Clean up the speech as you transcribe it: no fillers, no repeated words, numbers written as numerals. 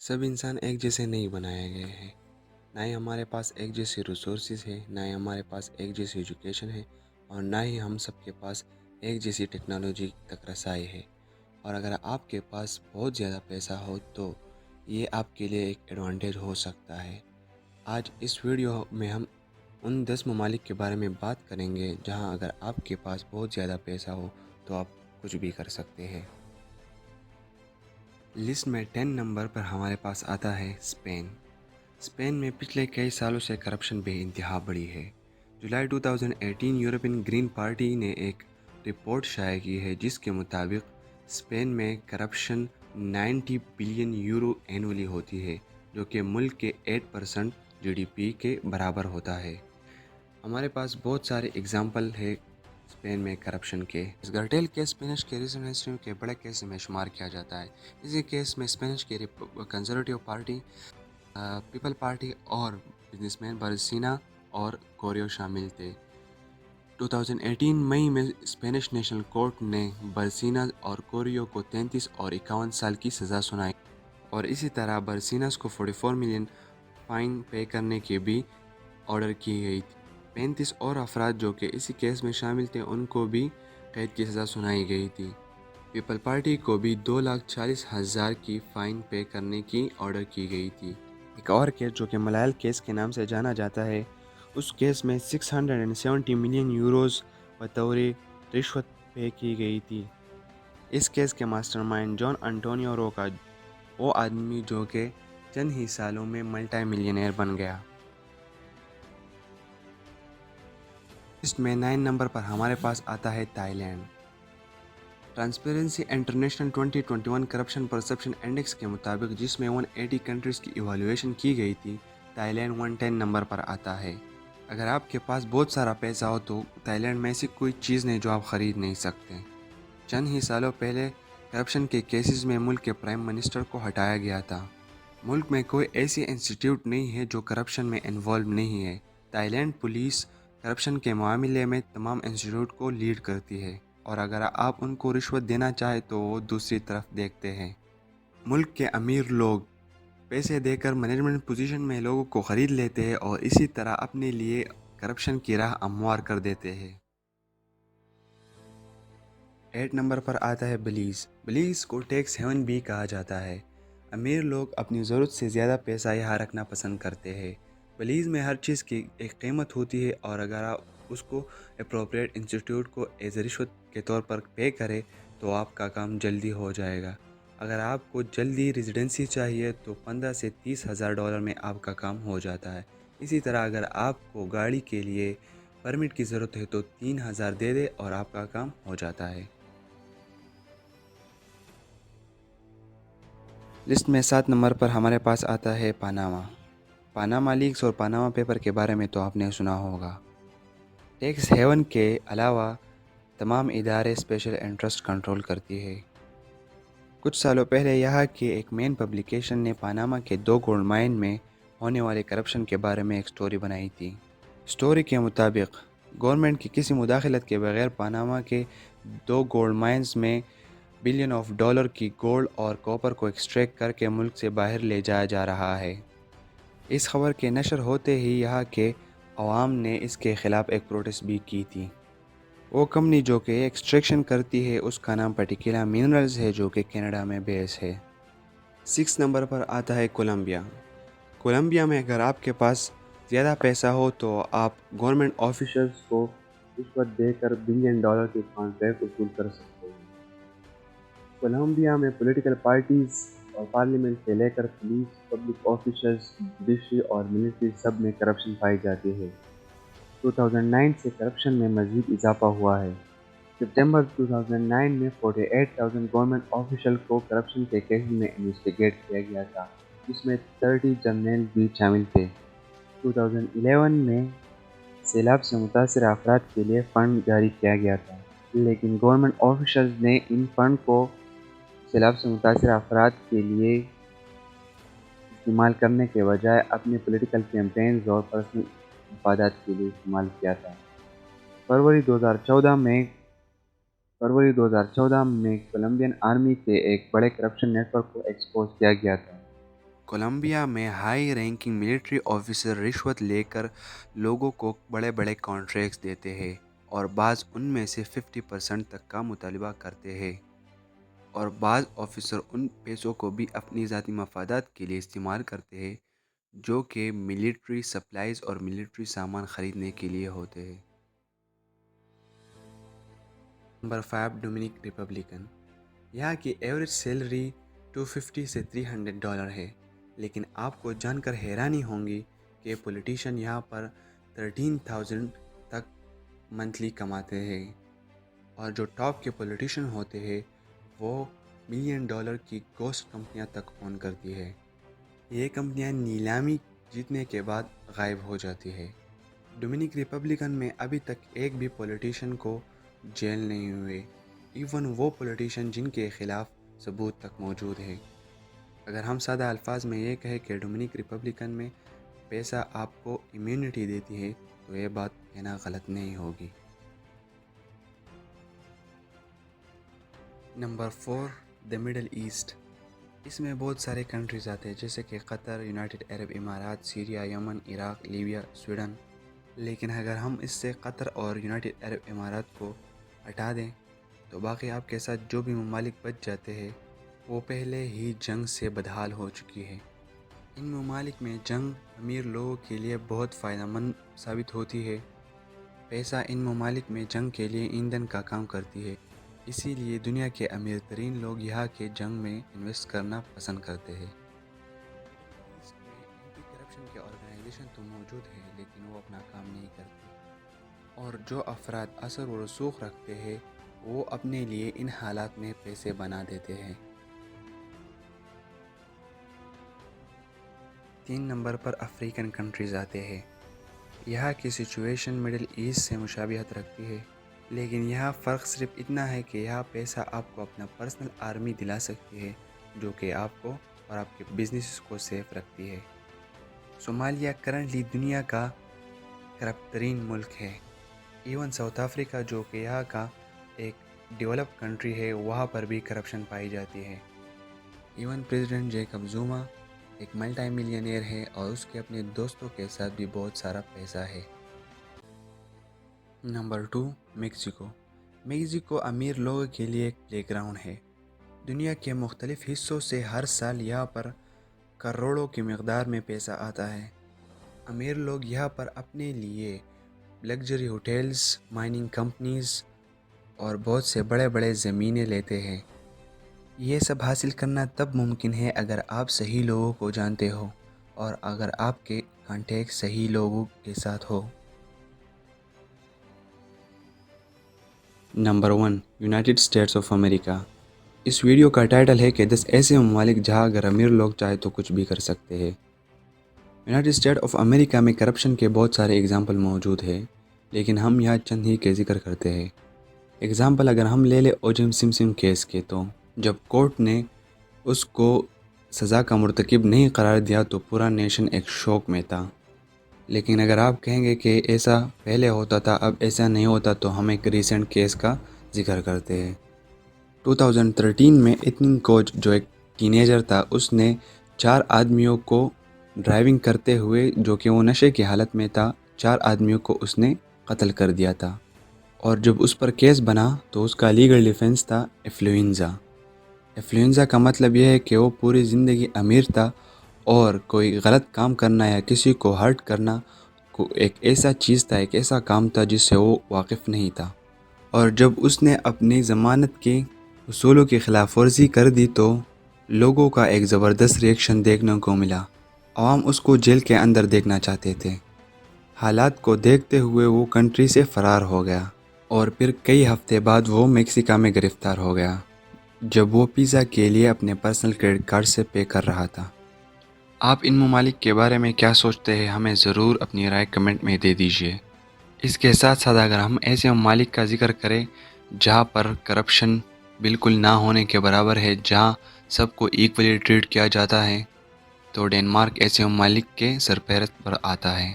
सब इंसान एक जैसे नहीं बनाए गए हैं। ना ही हमारे पास एक जैसी रिसोर्सेज है, ना ही हमारे पास एक जैसी एजुकेशन है, और ना ही हम सबके पास एक जैसी टेक्नोलॉजी तक रसाई है। और अगर आपके पास बहुत ज़्यादा पैसा हो तो ये आपके लिए एक एडवांटेज हो सकता है। आज इस वीडियो में हम उन 10 ममालिक के बारे में बात करेंगे जहां अगर आपके पास बहुत ज़्यादा पैसा हो तो आप कुछ भी कर सकते हैं। लिस्ट में 10 नंबर पर हमारे पास आता है स्पेन। स्पेन में पिछले कई सालों से करप्शन बेइंतहा बढ़ी है। जुलाई 2018 यूरोपियन ग्रीन पार्टी ने एक रिपोर्ट शाया की है जिसके मुताबिक स्पेन में करप्शन 90 बिलियन यूरो एनुअली होती है, जो कि मुल्क के 8% जीडीपी के बराबर होता है। हमारे पास बहुत सारे एग्जाम्पल है स्पेन में करप्शन के। इस गर्टेल केस स्पेनिश के रिसेंट हिस्ट्री के बड़े केस में शुमार किया जाता है। इसी केस में स्पेनिश की कंजर्वेटिव पार्टी, पीपल पार्टी और बिजनेसमैन बरसीना और कोरियो शामिल थे। 2018 मई में स्पेनिश नेशनल कोर्ट ने बरसीना और कोरियो को 33 और 51 साल की सज़ा सुनाई, और इसी तरह बरसीनास को 44 मिलियन फाइन पे करने की भी ऑर्डर की गई थी। 35 और अफराद जो कि इसी केस में शामिल थे उनको भी कैद की सज़ा सुनाई गई थी। पीपल पार्टी को भी 2,40,000 की फ़ाइन पे करने की ऑर्डर की गई थी। एक और केस जो कि मलायल केस के नाम से जाना जाता है, उस केस में 670 मिलियन यूरोज़ बतौर रिश्वत पे की गई थी। इस केस के मास्टरमाइंड जॉन एंटोनियो रोका, वो आदमी जो कि चंद ही सालों में मल्टी मिलियनेयर बन गया। लिस्ट में 9 नंबर पर हमारे पास आता है Thailand. Transparency international 2021 corruption perception index के मुताबिक, जिसमें 180 कंट्रीज़ की इवैल्यूएशन की गई थी, थाईलैंड 110 नंबर पर आता है। अगर आपके पास बहुत सारा पैसा हो तो थाईलैंड में ऐसी कोई चीज़ नहीं जो आप ख़रीद नहीं सकते। चंद ही सालों पहले करप्शन के केसेस में मुल्क के प्राइम मिनिस्टर को हटाया गया था। मुल्क में कोई ऐसी इंस्टीट्यूट नहीं है जो करप्शन में इन्वॉल्व नहीं है। थाईलैंड पुलिस करप्शन के मामले में तमाम इंस्टीट्यूट को लीड करती है, और अगर आप उनको रिश्वत देना चाहे तो वो दूसरी तरफ देखते हैं। मुल्क के अमीर लोग पैसे देकर मैनेजमेंट पोजीशन में लोगों को ख़रीद लेते हैं और इसी तरह अपने लिए करप्शन की राह हमवार कर देते हैं। 8 नंबर पर आता है बलीज़। बलीज़ को टैक्स हेवन भी कहा जाता है। अमीर लोग अपनी ज़रूरत से ज़्यादा पैसा यहाँ रखना पसंद करते हैं। बलीज़ में हर चीज़ की एक कीमत होती है, और अगर आप उसको अप्रोप्रिएट इंस्टीट्यूट को एज रिश्वत के तौर पर पे करें तो आपका काम जल्दी हो जाएगा। अगर आपको जल्दी रेजिडेंसी चाहिए तो 15 से 30 हज़ार डॉलर में आपका काम हो जाता है। इसी तरह अगर आपको गाड़ी के लिए परमिट की ज़रूरत है तो 3,000 दे दे और आपका काम हो जाता है। लिस्ट में 7 नंबर पर हमारे पास आता है पनामा। पनामा लीक्स और पनामा पेपर के बारे में तो आपने सुना होगा। टैक्स हेवन के अलावा तमाम इदारे स्पेशल इंटरेस्ट कंट्रोल करती है। कुछ सालों पहले यहाँ के एक मेन पब्लिकेशन ने पनामा के 2 गोल्ड माइन में होने वाले करप्शन के बारे में एक स्टोरी बनाई थी। स्टोरी के मुताबिक गवर्नमेंट की किसी मुदाखलत के बगैर पनामा के 2 गोल्ड माइंस में बिलियन ऑफ डॉलर की गोल्ड और कॉपर को एक्सट्रैक्ट करके मुल्क से बाहर ले जाया जा रहा है। इस खबर के नशर होते ही यहाँ के अवाम ने इसके ख़िलाफ़ एक प्रोटेस्ट भी की थी। वो कंपनी जो कि एक्सट्रैक्शन करती है उसका नाम पर्टिकुलर मिनरल्स है, जो कि कनाडा में बेस है। 6 नंबर पर आता है कोलंबिया। कोलंबिया में अगर आपके पास ज़्यादा पैसा हो तो आप गवर्नमेंट ऑफिसर्स को रिश्वत देकर बिलियन डॉलर के कॉन्ट्रैक्ट वसूल कर सकते हैं। कोलंबिया में पॉलिटिकल पार्टीज और पार्लियामेंट से लेकर पुलिस, पब्लिक ऑफिसर्स, जुडिशरी और मिलिट्री सब में करप्शन पाई जाती है। 2009 से करप्शन में मज़ीद इजाफा हुआ है। सितंबर 2009 में 48,000 गवर्नमेंट ऑफिशियल को करप्शन के केस में इन्वेस्टिगेट किया गया था, जिसमें 30 जनरल भी शामिल थे। 2011 में सैलाब से मुतासर अफराद के लिए फ़ंड जारी किया गया था, लेकिन गवर्नमेंट ऑफिशियल्स ने इन फ़ंड को सैलाब से मुतासर अफराद के लिए इस्तेमाल करने के बजाय अपने पॉलिटिकल कैंपेन्स और पर्सनल मफादात के लिए इस्तेमाल किया था। फरवरी 2014 में कोलंबियन आर्मी के एक बड़े करप्शन नेटवर्क को एक्सपोज किया गया था। کولمبیا میں ہائی رینکنگ ملٹری آفیسر رشوت لے کر لوگوں کو بڑے بڑے کانٹریکٹس دیتے ہیں اور بعض ان میں سے 50% تک کا مطالبہ کرتے ہیں، اور بعض آفیسر ان پیسوں کو بھی اپنی ذاتی مفادات کے لیے استعمال کرتے ہیں جو کہ ملٹری سپلائز اور ملٹری سامان خریدنے کے لیے ہوتے ہیں۔ Number 5، Dominic Republican. یہاں کی ایوریج سیلری $250 سے $300 ہے، لیکن آپ کو جان کر حیرانی ہوگی کہ پولیٹیشین یہاں پر 13,000 تک منتھلی کماتے ہیں، اور جو ٹاپ کے پولیٹیشین ہوتے ہیں وہ $1 ملین کی گوسٹ کمپنیاں تک اون کرتی ہے۔ یہ کمپنیاں نیلامی جیتنے کے بعد غائب ہو جاتی ہے۔ ڈومینیک ریپبلکن میں ابھی تک ایک بھی پولیٹیشین کو جیل نہیں ہوئے، ایون وہ پولیٹیشین جن کے خلاف ثبوت تک موجود ہے۔ اگر ہم سادہ الفاظ میں یہ کہیں کہ ڈومینیک ریپبلکن میں پیسہ آپ کو امیونٹی دیتی ہے تو یہ بات کہنا غلط نہیں ہوگی۔ Number 4، the middle east. اس میں بہت سارے کنٹریز آتے ہیں جیسے کہ قطر، یونائٹڈ عرب امارات، سیریا، یمن، عراق، لیبیا، سویڈن، لیکن اگر ہم اس سے قطر اور یونائٹڈ عرب امارات کو ہٹا دیں تو باقی آپ کے ساتھ جو بھی ممالک بچ جاتے ہیں وہ پہلے ہی جنگ سے بدحال ہو چکی ہے۔ ان ممالک میں جنگ امیر لوگوں کے لیے بہت فائدہ مند ثابت ہوتی ہے۔ پیسہ ان ممالک میں جنگ کے لیے ایندھن کا کام کرتی ہے، اسی لیے دنیا کے امیر ترین لوگ یہاں کے جنگ میں انویسٹ کرنا پسند کرتے ہیں۔ اس میں اینٹی کرپشن کے آرگنائزیشن تو موجود ہے لیکن وہ اپنا کام نہیں کرتے، اور جو افراد اثر و رسوخ رکھتے ہیں وہ اپنے لیے ان حالات میں پیسے بنا دیتے ہیں۔ 3 نمبر پر افریقن کنٹریز آتے ہیں۔ یہاں کی سچویشن مڈل ایسٹ سے مشابہت رکھتی ہے، لیکن یہاں فرق صرف اتنا ہے کہ یہاں پیسہ آپ کو اپنا پرسنل آرمی دلا سکتی ہے جو کہ آپ کو اور آپ کے بزنس کو سیف رکھتی ہے۔ صومالیہ کرنٹلی دنیا کا کرپٹ ترین ملک ہے، ایون ساؤتھ افریقہ جو کہ یہاں کا ایک ڈیولپ کنٹری ہے وہاں پر بھی کرپشن پائی جاتی ہے۔ ایون پریزیڈنٹ جیکب زوما ایک ملٹی ملینئر ہے اور اس کے اپنے دوستوں کے ساتھ بھی بہت سارا پیسہ ہے۔ Number 2، Mexico. میکسیکو امیر لوگوں کے لیے ایک پلے گراؤنڈ ہے۔ دنیا کے مختلف حصوں سے ہر سال یہاں پر کروڑوں کی مقدار میں پیسہ آتا ہے۔ امیر لوگ یہاں پر اپنے لیے لگژری ہوٹلز، مائننگ کمپنیز اور بہت سے بڑے بڑے زمینیں لیتے ہیں۔ یہ سب حاصل کرنا تب ممکن ہے اگر آپ صحیح لوگوں کو جانتے ہو اور اگر آپ کے کانٹیکٹ صحیح لوگوں کے ساتھ ہو۔ Number 1، united states of America. اس ویڈیو کا ٹائٹل ہے کہ 10 ایسے ممالک جہاں اگر امیر لوگ چاہے تو کچھ بھی کر سکتے ہیں۔ یونائٹڈ اسٹیٹ آف امریکہ میں کرپشن کے بہت سارے اگزامپل موجود ہیں، لیکن ہم یہاں چند ہی کے ذکر کرتے ہیں۔ اگزامپل اگر ہم لے لیں اوجم سمپسن کیس کے، تو جب کورٹ نے اس کو سزا کا مرتکب نہیں قرار دیا تو پورا نیشن ایک شوق میں تھا، لیکن اگر آپ کہیں گے کہ ایسا پہلے ہوتا تھا اب ایسا نہیں ہوتا تو ہم ایک ریسنٹ کیس کا ذکر کرتے ہیں۔ 2013 میں ایتھن کوچ جو ایک ٹینیجر تھا، اس نے 4 آدمیوں کو ڈرائیونگ کرتے ہوئے جو کہ وہ نشے کی حالت میں تھا، 4 آدمیوں کو اس نے قتل کر دیا تھا، اور جب اس پر کیس بنا تو اس کا لیگل ڈیفنس تھا ایفلوئنزا۔ ایفلوئنزا کا مطلب یہ ہے کہ وہ پوری زندگی امیر تھا اور کوئی غلط کام کرنا یا کسی کو ہرٹ کرنا ایک ایسا چیز تھا، ایک ایسا کام تھا جس سے وہ واقف نہیں تھا، اور جب اس نے اپنی ضمانت کے اصولوں کی خلاف ورزی کر دی تو لوگوں کا ایک زبردست ریئیکشن دیکھنے کو ملا۔ عوام اس کو جیل کے اندر دیکھنا چاہتے تھے۔ حالات کو دیکھتے ہوئے وہ کنٹری سے فرار ہو گیا، اور پھر کئی ہفتے بعد وہ میکسیکا میں گرفتار ہو گیا جب وہ پیزا کے لیے اپنے پرسنل کریڈٹ کارڈ سے پے کر رہا تھا۔ آپ ان ممالک کے بارے میں کیا سوچتے ہیں؟ ہمیں ضرور اپنی رائے کمنٹ میں دے دیجیے۔ اس کے ساتھ ساتھ اگر ہم ایسے ممالک کا ذکر کریں جہاں پر کرپشن بالکل نہ ہونے کے برابر ہے، جہاں سب کو ایکولی ٹریٹ کیا جاتا ہے، تو ڈنمارک ایسے ممالک کے سرفہرست پر آتا ہے۔